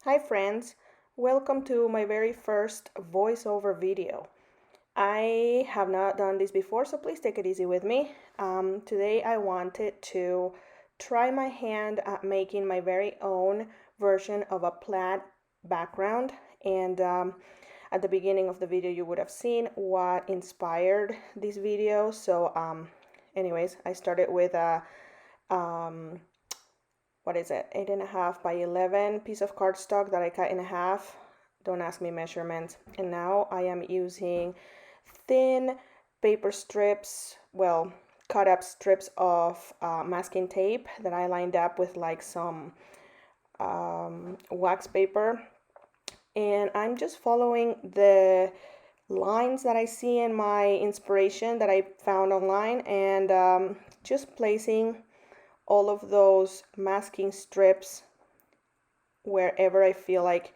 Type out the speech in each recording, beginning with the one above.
Hi friends, welcome to my very first voiceover video. I have not done this before, so please take it easy with me. Today I wanted to try my hand at making my very own version of a plaid background, and at the beginning of the video you would have seen what inspired this video. So anyways, I started with a what is it, 8.5 by 11 piece of cardstock that I cut in half. Don't ask me measurements. And now I am using thin paper strips, well, cut up strips of masking tape that I lined up with like some wax paper. And I'm just following the lines that I see in my inspiration that I found online, and just placing all of those masking strips wherever I feel like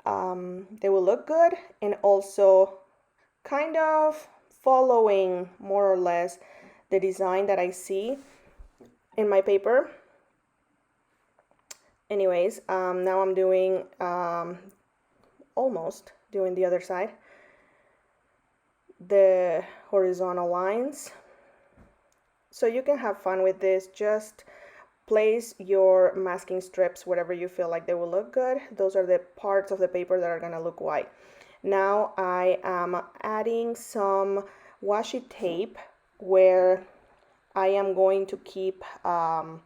they will look good, and also kind of following more or less the design that I see in my paper. Anyways, now I'm doing almost doing the other side, the horizontal lines. So you can have fun with this. Just place your masking strips wherever you feel like they will look good. Those are the parts of the paper that are gonna look white. Now I am adding some washi tape where I am going to keep that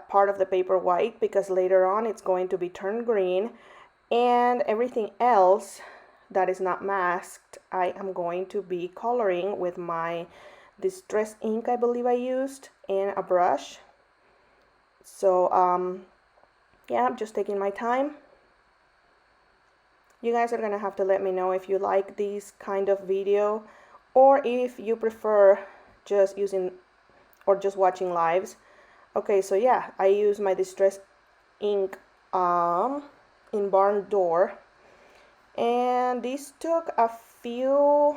part of the paper white, because later on it's going to be turned green, and everything else that is not masked I am going to be coloring with my distress ink I believe I used, and a brush. So yeah, I'm just taking my time. You guys are gonna have to let me know if you like this kind of video, or if you prefer just using or just watching lives. Okay, so yeah, I use my distress ink in barn door, and this took a few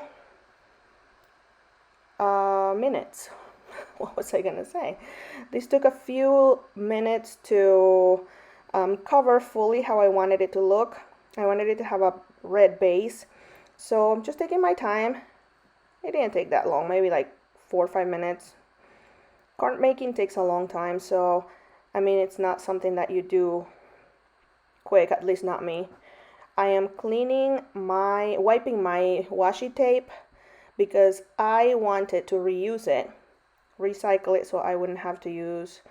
minutes. What was I gonna say? This took a few minutes to cover fully how I wanted it to look. I wanted it to have a red base, so I'm just taking my time. It didn't take that long, maybe like 4 or 5 minutes. Card making takes a long time, so I mean, it's not something that you do quick, at least not me. I am wiping my washi tape because I wanted to reuse it, recycle it, so I wouldn't have to use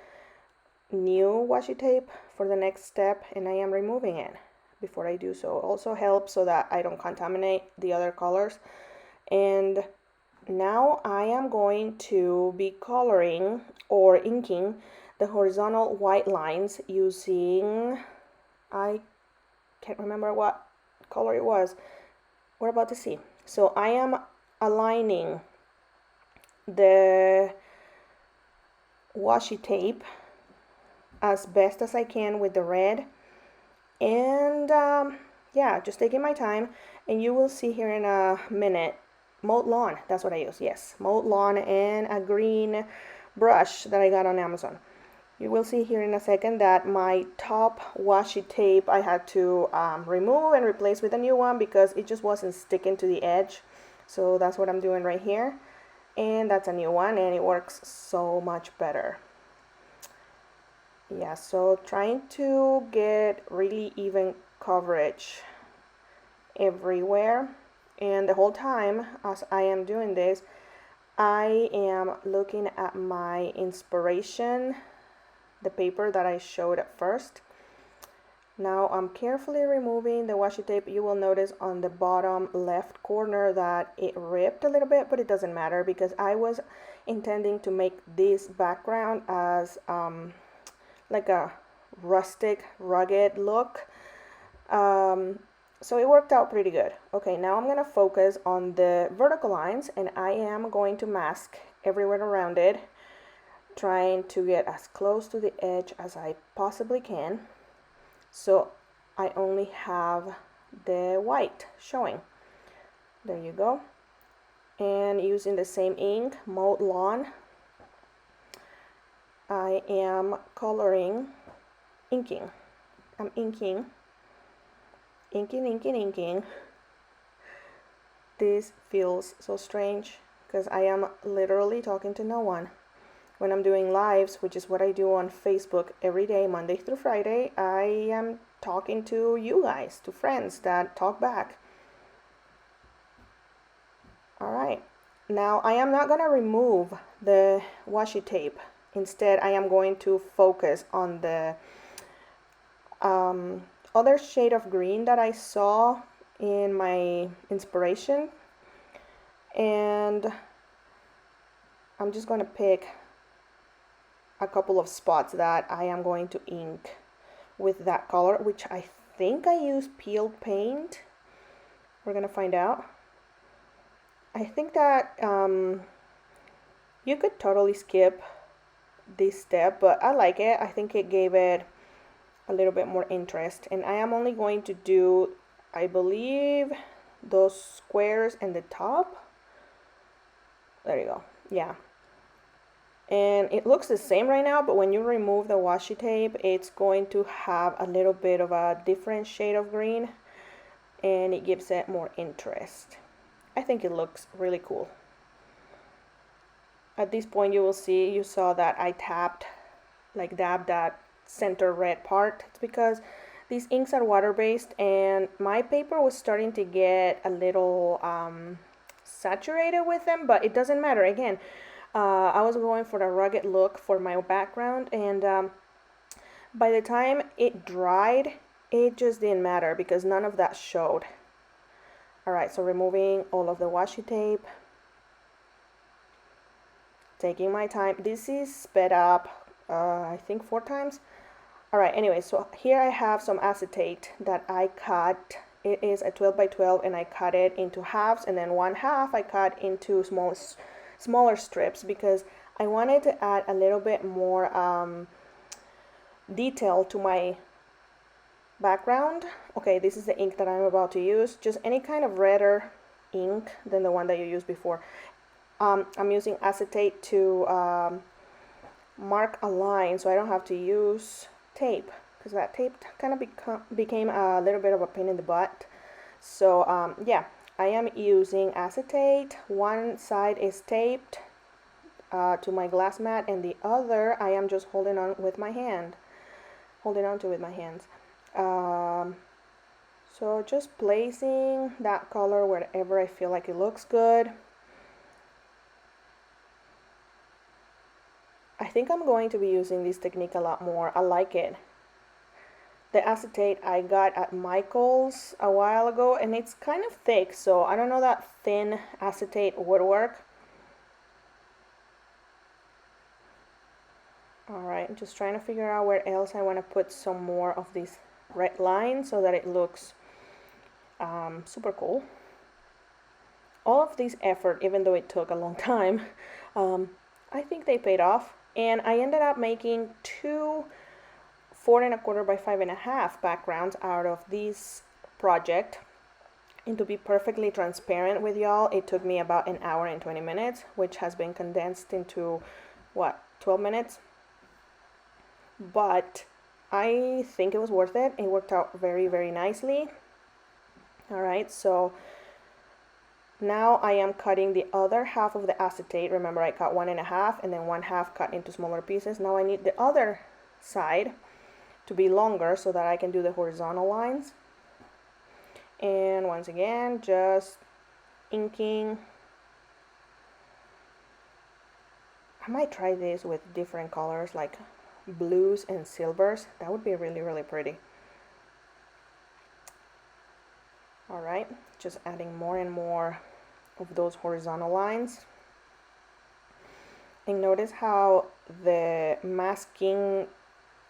new washi tape for the next step, and I am removing it before I do so. Also helps so that I don't contaminate the other colors. And now I am going to be coloring or inking the horizontal white lines using, I can't remember what color it was. We're about to see. So I am aligning the washi tape as best as I can with the red, and yeah, just taking my time. And you will see here in a minute, mowed lawn, that's what I use. Yes, mowed lawn, and a green brush that I got on Amazon. You will see here in a second that my top washi tape I had to remove and replace with a new one because it just wasn't sticking to the edge. So that's what I'm doing right here, and that's a new one, and it works so much better. Yeah, so trying to get really even coverage everywhere, and the whole time as I am doing this, I am looking at my inspiration, the paper that I showed at first. Now I'm carefully removing the washi tape. You will notice on the bottom left corner that it ripped a little bit, but it doesn't matter because I was intending to make this background as like a rustic, rugged look. So it worked out pretty good. Okay, now I'm gonna focus on the vertical lines, and I am going to mask everywhere around it, trying to get as close to the edge as I possibly can. So I only have the white showing. There you go. And using the same ink, mowed lawn, I am coloring, inking I'm inking. Inking. This feels so strange because I am literally talking to no one. When I'm doing lives, which is what I do on Facebook every day, Monday through Friday, I am talking to you guys, to friends that talk back. All right. Now I am not going to remove the washi tape. Instead, I am going to focus on the other shade of green that I saw in my inspiration, and I'm just going to pick a couple of spots that I am going to ink with that color, which I think I use peeled paint. We're going to find out. I think that you could totally skip this step, but I like it. I think it gave it a little bit more interest, and I am only going to do, I believe, those squares and the top. There you go. Yeah, and it looks the same right now, but when you remove the washi tape, it's going to have a little bit of a different shade of green, and it gives it more interest. I think it looks really cool. At this point, you saw that I tapped, like dabbed that center red part. It's because these inks are water-based, and my paper was starting to get a little saturated with them, but it doesn't matter. Again, I was going for a rugged look for my background, and by the time it dried, it just didn't matter because none of that showed. Alright, so removing all of the washi tape, taking my time. This is sped up, I think 4 times. Alright, anyway, so here I have some acetate that I cut. It is a 12 by 12, and I cut it into halves, and then one half I cut into smaller strips because I wanted to add a little bit more detail to my background. Okay, this is the ink that I'm about to use. Just any kind of redder ink than the one that you used before. I'm using acetate to mark a line so I don't have to use tape, because that tape kind of became a little bit of a pain in the butt. So yeah, I am using acetate. One side is taped to my glass mat, and the other I am just holding on with my hand, holding on to with my hands. So just placing that color wherever I feel like it looks good. I think I'm going to be using this technique a lot more. I like it. The acetate I got at Michael's a while ago, and it's kind of thick, so I don't know that thin acetate would work. Alright, just trying to figure out where else I want to put some more of these red lines so that it looks super cool. All of this effort, even though it took a long time, I think they paid off. And I ended up making 2 4 1/4 by 5 1/2 backgrounds out of this project. And to be perfectly transparent with y'all, it took me about 1 hour and 20 minutes, which has been condensed into, what, 12 minutes? But I think it was worth it. It worked out very, very nicely. Alright, so now I am cutting the other half of the acetate. Remember, I cut 1 1/2 and then 1/2 cut into smaller pieces. Now I need the other side to be longer so that I can do the horizontal lines. And once again, just inking. I might try this with different colors like blues and silvers. That would be really, really pretty. Alright, just adding more and more of those horizontal lines. And notice how the masking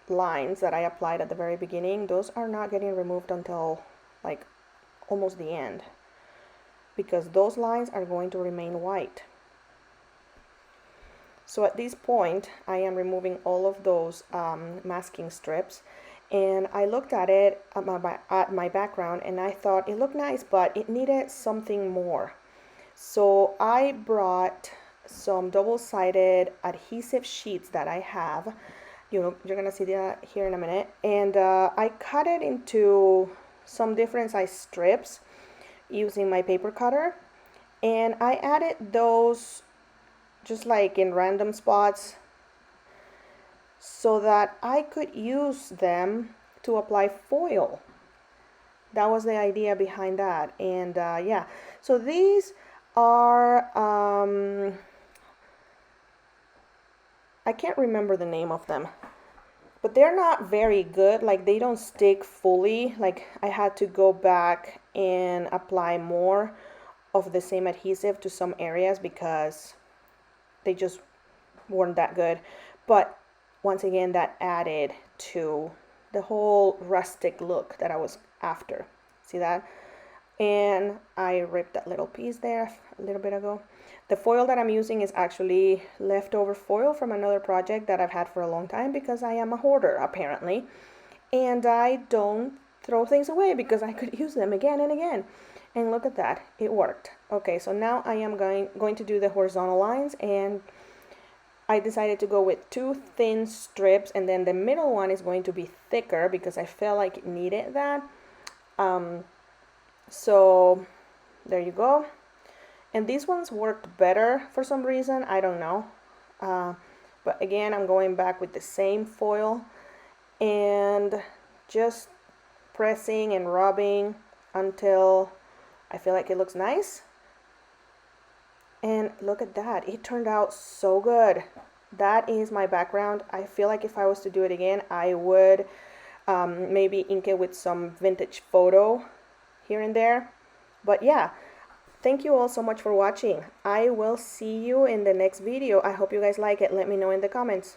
lines that I applied at the very beginning, those are not getting removed until like almost the end, because those lines are going to remain white. So at this point I am removing all of those masking strips, and I looked at it at my background, and I thought it looked nice, but it needed something more. So I brought some double-sided adhesive sheets that I have, You're gonna see that here in a minute. And I cut it into some different size strips using my paper cutter, and I added those just like in random spots so that I could use them to apply foil. That was the idea behind that. And yeah, so these are I can't remember the name of them, but they're not very good. Like, they don't stick fully. Like, I had to go back and apply more of the same adhesive to some areas because they just weren't that good. But once again, that added to the whole rustic look that I was after. See that? And I ripped that little piece there a little bit ago. The foil that I'm using is actually leftover foil from another project that I've had for a long time because I am a hoarder, apparently. And I don't throw things away because I could use them again and again. And look at that, it worked. Okay, so now I am going to do the horizontal lines, and I decided to go with 2 thin strips, and then the middle one is going to be thicker because I felt like it needed that. So there you go. And these ones worked better for some reason, I don't know. But again, I'm going back with the same foil and just pressing and rubbing until I feel like it looks nice. And look at that, it turned out so good. That is my background. I feel like if I was to do it again, I would maybe ink it with some vintage photo here and there. But yeah, thank you all so much for watching. I will see you in the next video. I hope you guys like it. Let me know in the comments.